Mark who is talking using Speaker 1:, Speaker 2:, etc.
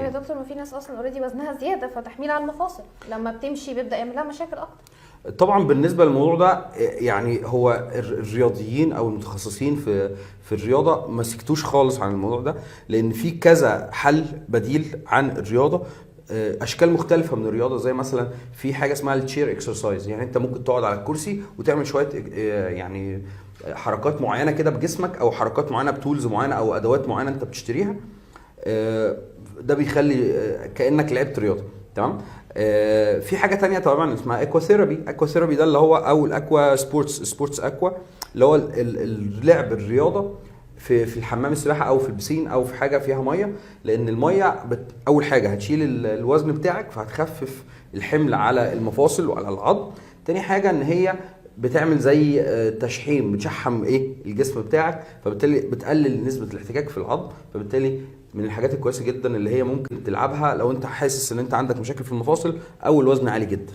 Speaker 1: يا دكتور ما في ناس اصلا اوريدي وزنها زياده فتحميل على المفاصل لما بتمشي بيبدا يعمل لها مشاكل اكتر.
Speaker 2: طبعا بالنسبه للموضوع ده يعني هو الرياضيين او المتخصصين في الرياضه ما سكتوش خالص عن الموضوع ده، لان في كذا حل بديل عن الرياضه، اشكال مختلفه من الرياضه. زي مثلا في حاجه اسمها التشير اكسرسايز، يعني انت ممكن تقعد على الكرسي وتعمل شويه يعني حركات معينه كده بجسمك، او حركات معينه بتولز معينه او ادوات معينه انت بتشتريها. ده بيخلي كانك لعبت رياضه. تمام. في حاجه تانية طبعا اسمها اكوا ثيرابي. اكوا ثيرابي ده اللي هو او الاكوا سبورتس اكوا، اللي هو اللعب الرياضه في الحمام السباحه او في البسين او في حاجه فيها ميه، لان الميه اول حاجه هتشيل الوزن بتاعك فهتخفف الحمل على المفاصل وعلى العظم. تاني حاجه ان هي بتعمل زي تشحيم، بتشحم الجسم بتاعك، فبالتالي بتقلل نسبه الاحتكاك في العظم. فبالتالي من الحاجات الكويسه جدا اللي هي ممكن تلعبها لو انت حاسس ان انت عندك مشاكل في المفاصل او الوزن عالي جدا.